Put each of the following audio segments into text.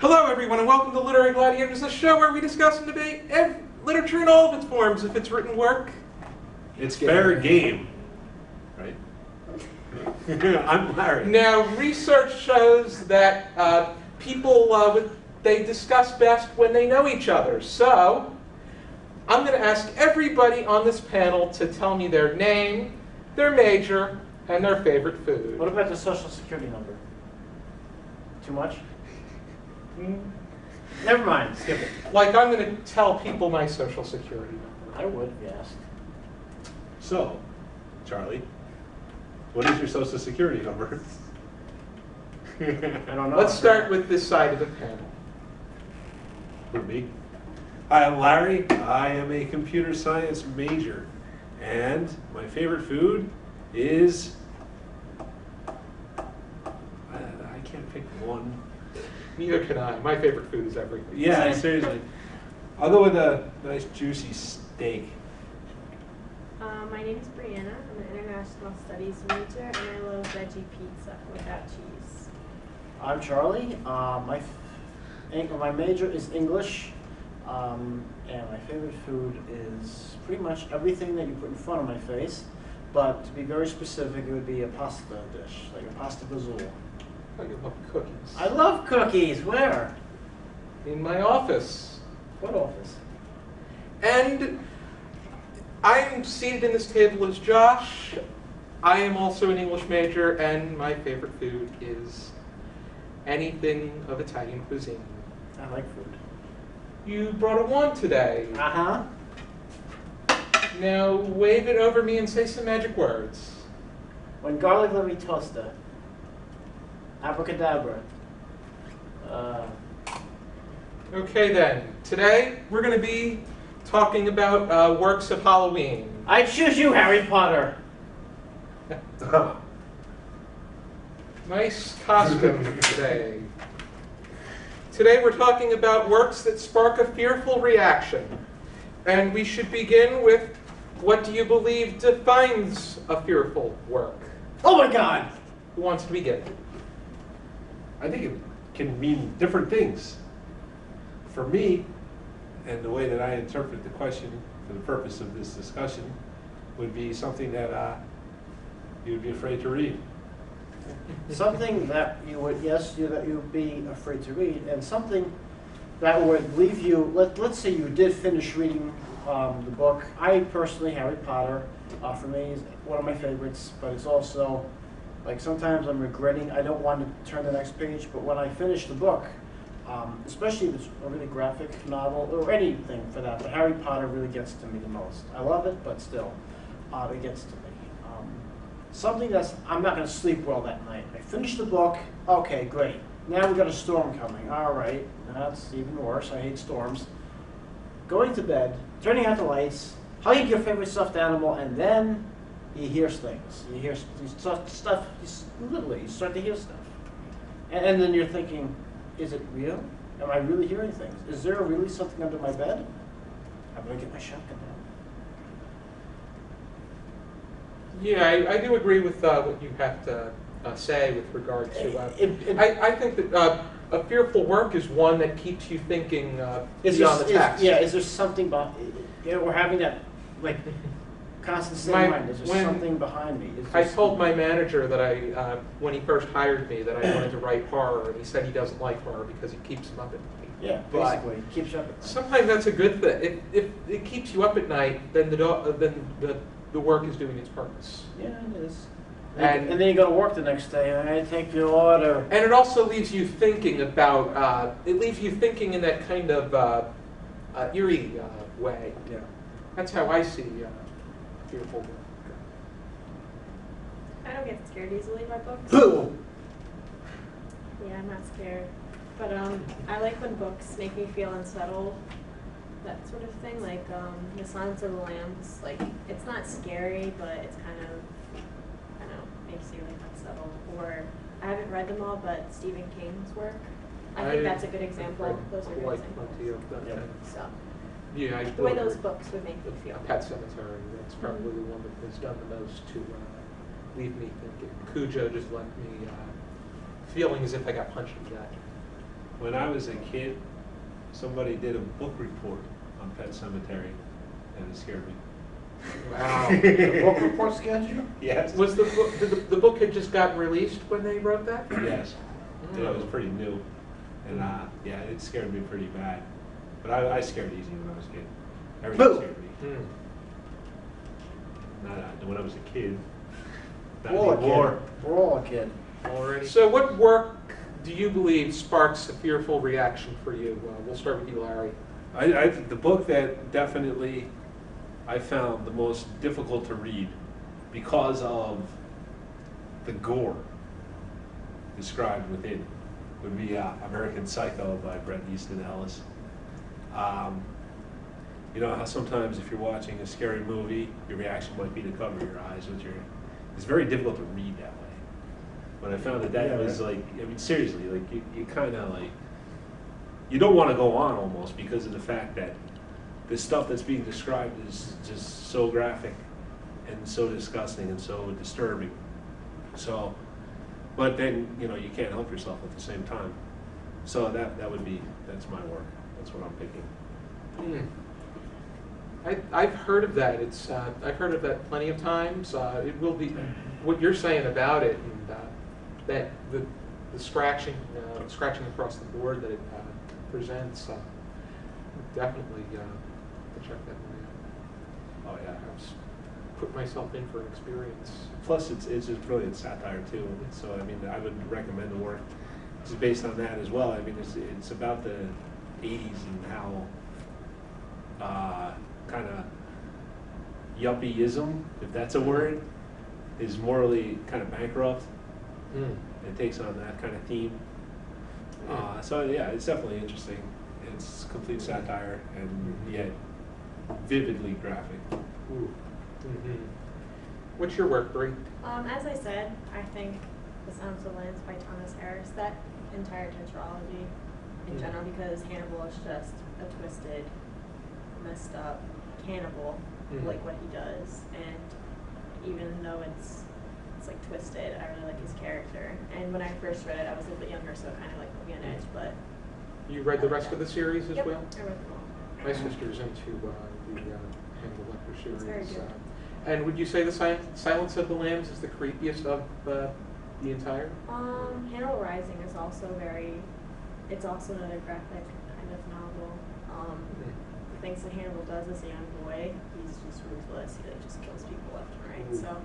Hello, everyone, and welcome to Literary Gladiators, a show where we discuss and debate literature in all of its forms. If it's written work, it's fair game, right? I'm Larry. Now, research shows that people they discuss best when they know each other. So, I'm going to ask everybody on this panel to tell me their name, their major, and their favorite food. What about the social security number? Too much? Never mind, skip it. Like, I'm going to tell people my social security number. I would, yes. So, Charlie, what is your social security number? I don't know. Let's start with this side of the panel. For me? Hi, I'm Larry. I am a computer science major. And my favorite food is... I can't pick one. Neither can I. My favorite food is everything. Yeah, seriously. I'll go with a nice juicy steak. My name is Breanna. I'm an international studies major, and I love veggie pizza without cheese. I'm Charlie. My major is English, and my favorite food is pretty much everything that you put in front of my face. But to be very specific, it would be a pasta dish, like a pasta fazool. Oh, you love cookies. I love cookies. Where? In my office. What office? And I'm seated in this table as Josh. I am also an English major, and my favorite food is anything of Italian cuisine. I like food. You brought a wand today. Uh-huh. Now wave it over me and say some magic words. When garlic levitosta. Abracadabra. Okay then. Today we're going to be talking about works of Halloween. I choose you, Harry Potter. Nice costume today. Today we're talking about works that spark a fearful reaction. And we should begin with, what do you believe defines a fearful work? Oh my God! Who wants to begin? I think it can mean different things. For me, and the way that I interpret the question for the purpose of this discussion, would be something that you would be afraid to read. Something that you would, that you would be afraid to read, and something that would leave you, let's say you did finish reading the book. I personally, Harry Potter, for me, is one of my favorites, but it's also, like, sometimes I'm regretting, I don't want to turn the next page, but when I finish the book, especially if it's a really graphic novel, or anything for that, but Harry Potter really gets to me the most. I love it, but still, it gets to me. Something that's, I'm not going to sleep well that night. I finished the book, okay, great. Now we've got a storm coming. All right, that's even worse. I hate storms. Going to bed, turning out the lights, hugging your favorite stuffed animal, and then he hears things. You hear stuff, literally, you start to hear stuff. And then you're thinking, is it real? Am I really hearing things? Is there really something under my bed? I'm going to get my shotgun out. Yeah, I do agree with what you have to say with regard to... I think that a fearful work is one that keeps you thinking beyond the text. Is there something behind... we're having that, like, constant state of mind. Is there something behind me? I told my manager that when he first hired me, that I wanted to write horror, and he said he doesn't like horror because it keeps him up at night. Yeah, basically, it keeps you up at night. Sometimes that's a good thing. If it keeps you up at night, then the work is doing its purpose. Yeah, it is. And then you go to work the next day, and I take your order. And it also leaves you thinking about, it leaves you thinking in that kind of eerie way. Yeah. That's how I see fearful work. I don't get scared easily by books. Yeah, I'm not scared. But I like when books make me feel unsettled. That sort of thing, like The Silence of the Lambs. Like, it's not scary, but it's kind of, I don't know, makes you like unsettled. Or I haven't read them all, but Stephen King's work. I think that's a good example. Those are good examples. So, yeah, the way those books would make me feel. Pet Sematary. That's probably the one that has done the most to leave me thinking. Cujo just left me feeling as if I got punched in the gut. When I was a kid, somebody did a book report on Pet Cemetery, and it scared me. Wow. The book report scared you? Yes. Was the book, the book had just gotten released when they wrote that? Yes. Yeah, it was pretty new, and yeah, it scared me pretty bad. But I scared easy when I was a kid. Everything Boo! scared me. Hmm. Not when I was a kid. Not We're all a anymore. kid. We're all a kid. Already. So what work do you believe sparks a fearful reaction for you? We'll start with you, Larry. The book that definitely I found the most difficult to read because of the gore described within would be American Psycho by Bret Easton Ellis. You know how sometimes if you're watching a scary movie, your reaction might be to cover your eyes with your... It's very difficult to read that way. But I found that was like, I mean, seriously, like you kind of like, you don't want to go on almost because of the fact that the stuff that's being described is just so graphic and so disgusting and so disturbing. So, but then, you know, you can't help yourself at the same time. So that's my work. That's what I'm picking. I've heard of that. I've heard of that plenty of times. It will be what you're saying about it, and that the scratching across the board that it presents. Definitely check that one out. Oh yeah. Perhaps put myself in for an experience. Plus, it's just brilliant satire too. So I mean, I would recommend the work. It's based on that as well. I mean, it's about the '80s and how kind of yuppieism, if that's a word, is morally kind of bankrupt. It takes on that kind of theme. So yeah, it's definitely interesting. It's complete satire and yet vividly graphic. What's your work, Bree? As I said, I think The Silence of the Lambs by Thomas Harris, that entire tetralogy in general, because Hannibal is just a twisted, messed up cannibal, like what he does, and even though it's like twisted, I really like his character. And when I first read it, I was a little bit younger, so it kind of like put me on edge, but... You read the rest of the series as Yep, well? I read them all. My sister's into the Hannibal Lecter series. It's very good. And would you say the Silence of the Lambs is the creepiest of the entire? Hannibal Rising is also it's also another graphic kind of novel. The things that Hannibal does as a young boy, he's just ruthless. He like just kills people left and right. So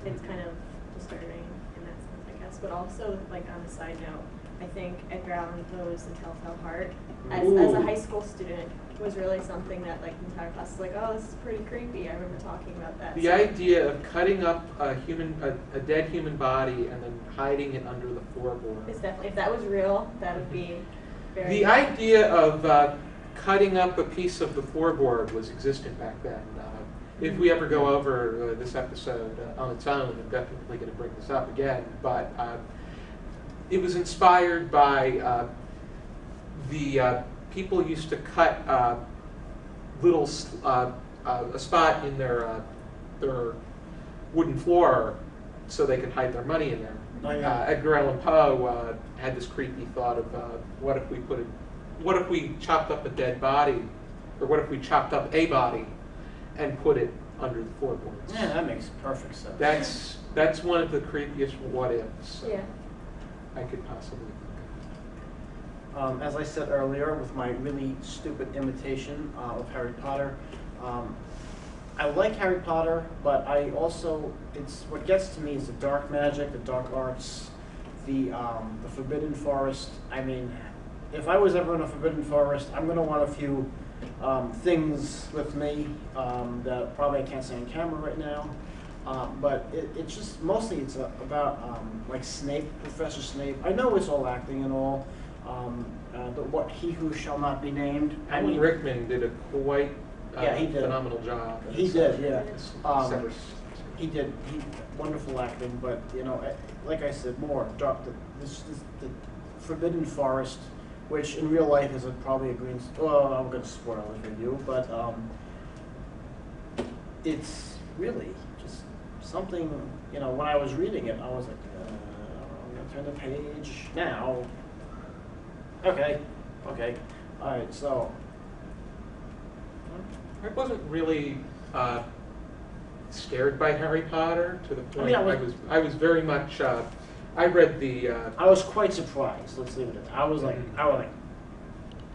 it's kind of disturbing in that sense, I guess. But also, like on a side note, I think Edgar Allan Poe's The Telltale Heart, as a high school student, was really something that like the entire class was like, oh, this is pretty creepy. I remember talking about that. The idea of cutting up a dead human body and then hiding it under the floorboard. It's definitely, if that was real, that would be very... The idea of cutting up a piece of the floorboard was existent back then. If we ever go over this episode on its own, I'm definitely going to bring this up again, but it was inspired by the people used to cut little a spot in their wooden floor so they could hide their money in there. Oh, yeah. Edgar Allan Poe had this creepy thought of what if we chopped up a dead body, or what if we chopped up a body and put it under the floorboards? Yeah, that makes perfect sense. That's one of the creepiest what ifs Yeah. I could possibly think As I said earlier, with my really stupid imitation of Harry Potter, I like Harry Potter, but I also, what gets to me is the dark magic, the dark arts, the Forbidden Forest. I mean, if I was ever in a Forbidden Forest, I'm going to want a few things with me that probably I can't say on camera right now. But it's just, mostly it's about like Snape, Professor Snape. I know it's all acting and all, but what He Who Shall Not Be Named. Alan Rickman did a quite he did. phenomenal job. He did, yeah. Severus. He did, wonderful acting, but you know, like I said, more dark. The Forbidden Forest, which in real life is probably a green. Well, I'm going to spoil it for you, but it's really just something. You know, when I was reading it, I was like, I'm going to turn the page now. Okay, okay, all right, so, I wasn't really scared by Harry Potter to the point mean, I was very much. I read the. I was quite surprised, let's leave it at that. I was like,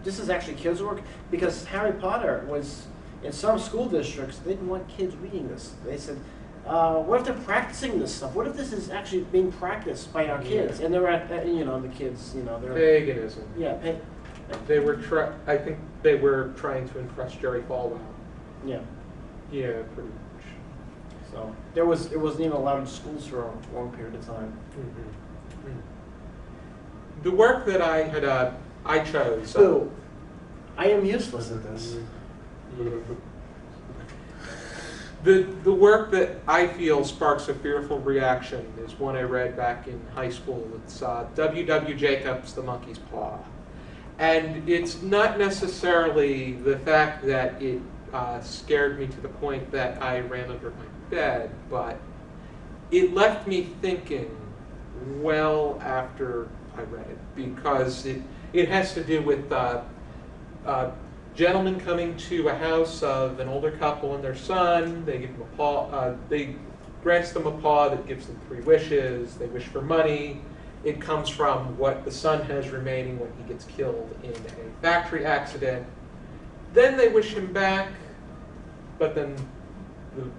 this is actually kids' work? Because Harry Potter was, in some school districts, they didn't want kids reading this. They said, what if they're practicing this stuff? What if this is actually being practiced by our kids? And they're at, you know, the kids, you know, they're... Paganism. Yeah, They were I think they were trying to impress Jerry Falwell. yeah. Yeah, pretty much. So, it wasn't even allowed in schools for a long period of time. The work that I chose. So, I am useless at this. The work that I feel sparks a fearful reaction is one I read back in high school. It's W. Jacobs' The Monkey's Paw. And it's not necessarily the fact that it scared me to the point that I ran under my bed, but it left me thinking well after I read it, because it has to do with gentlemen coming to a house of an older couple and their son. They give them a paw. They grants them a paw that gives them 3 wishes. They wish for money. It comes from what the son has remaining when he gets killed in a factory accident. Then they wish him back, but then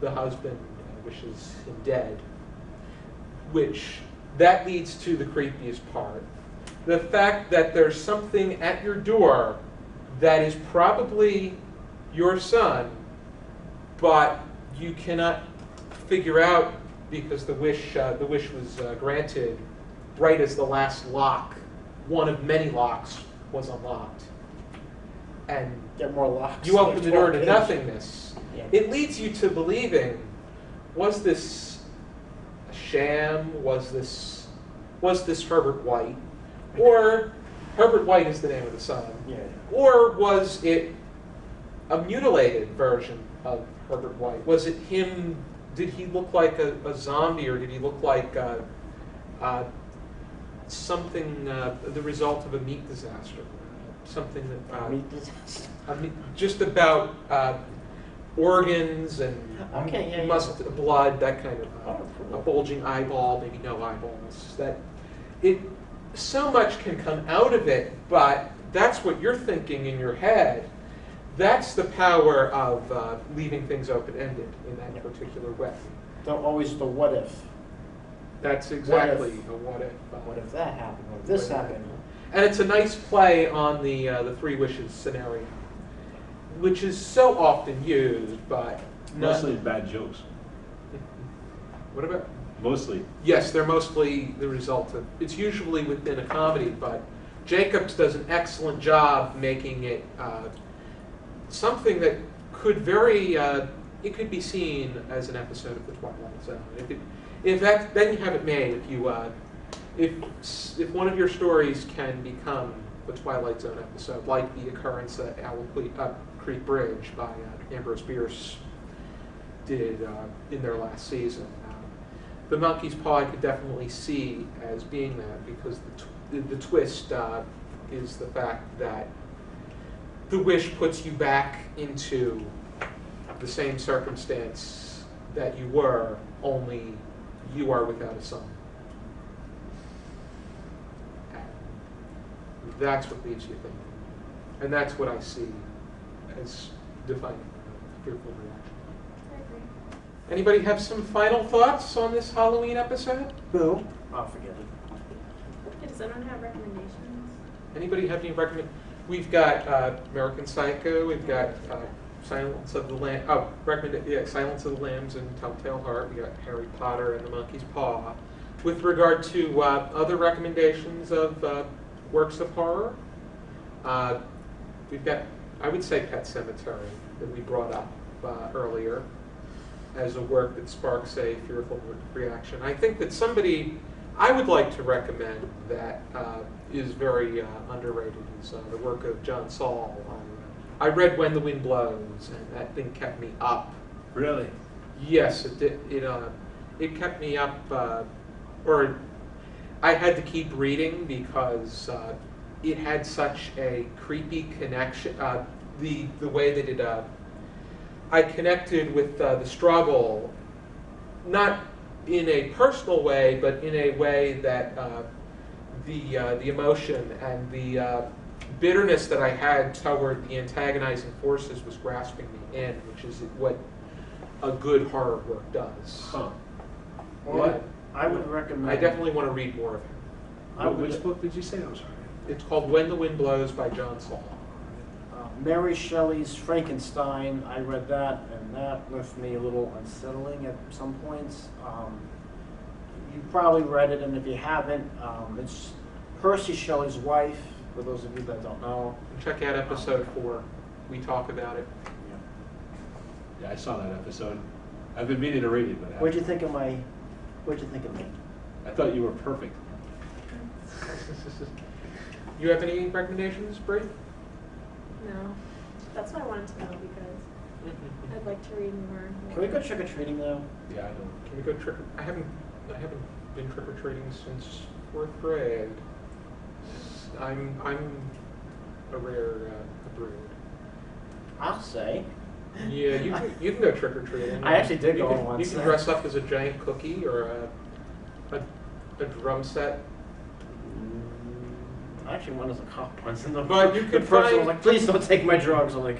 the husband wishes him dead, which that leads to the creepiest part. The fact that there's something at your door that is probably your son, but you cannot figure out because the wish was granted right as the last lock, one of many locks, was unlocked. And Get more locks. you open the door to Page. nothingness. Yeah. It leads you to believing, was this a sham? Was this Herbert White? Or Herbert White is the name of the son. Yeah. Or was it a mutilated version of Herbert White? Was it him? Did he look like a zombie, or did he look like something, the result of a meat disaster? Something that Meat disaster. just about organs and Okay, yeah, yeah. muscle, blood, that kind of Oh, cool. a bulging eyeball, maybe no eyeballs. That it so much can come out of it, but that's what you're thinking in your head. That's the power of leaving things open-ended in that particular way. Always the what if. That's exactly if? a what if. What if that happened? What if this What if? happened? And it's a nice play on the 3 wishes scenario, which is so often used, but not. Mostly bad jokes. What about? Mostly. Yes, they're mostly the result of. It's usually within a comedy, but Jacobs does an excellent job making it something that could it could be seen as an episode of The Twilight Zone. In fact, then you have it made. If one of your stories can become a Twilight Zone episode, like the occurrence at Owl Creek Bridge by Ambrose Bierce did in their last season. The Monkey's Paw I could definitely see as being that, because the twist is the fact that the wish puts you back into the same circumstance that you were, only you are without a son. And that's what leaves you thinking. And that's what I see as defining fearful reaction. I agree. Anybody have some final thoughts on this Halloween episode? Boo. Oh, forget it. Does anyone have recommendations? Anybody have any recommend? We've got American Psycho. We've got Silence of the Silence of the Lambs and Telltale Heart. We got Harry Potter and the Monkey's Paw. With regard to other recommendations of works of horror, we've got, I would say, Pet Sematary that we brought up earlier as a work that sparks a fearful reaction. I think that somebody I would like to recommend that is very underrated is the work of John Saul. I read When the Wind Blows, and that thing kept me up. Really? Yes, it did. It kept me up, or I had to keep reading because it had such a creepy connection. The way that it, I connected with the struggle, not in a personal way, but in a way that the emotion and the bitterness that I had toward the antagonizing forces was grasping me in, which is what a good horror work does. Huh. Well, Yeah. I would recommend. I definitely want to read more of him. Which book did you say? I'm sorry. It's called When the Wind Blows by John Saul. Mary Shelley's Frankenstein. I read that, and that left me a little unsettling at some points. You probably read it, and if you haven't, it's Percy Shelley's wife. For those of you that don't know. Check out episode 4. We talk about it. Yeah, I saw that episode. I've been meaning to read it, but I What'd you haven't. think of my? What'd you think of me? I thought you were perfect. You have any recommendations, Bree? No, that's what I wanted to know because I'd like to read more. Can we go trick or treating now? Yeah, I know. Can we go trick? I haven't been trick or treating since 4th grade. I'm a rare brood. I'll say. Yeah, you can go trick or treating. I actually did go You once. can dress up as a giant cookie or a drum set. I actually went as a cop once, and the But you the could person find- was like, "Please don't take my drugs." I'm like,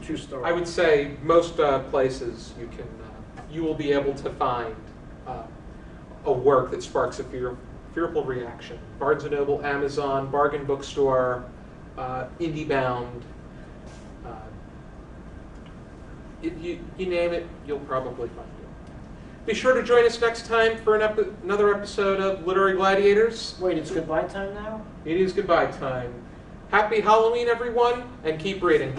true story. I would say most places you will be able to find a work that sparks a fearful reaction. Barnes & Noble, Amazon, Bargain Bookstore, IndieBound. You name it, you'll probably find it. Be sure to join us next time for another episode of Literary Gladiators. Wait, it's goodbye time now? It is goodbye time. Happy Halloween, everyone, and keep reading.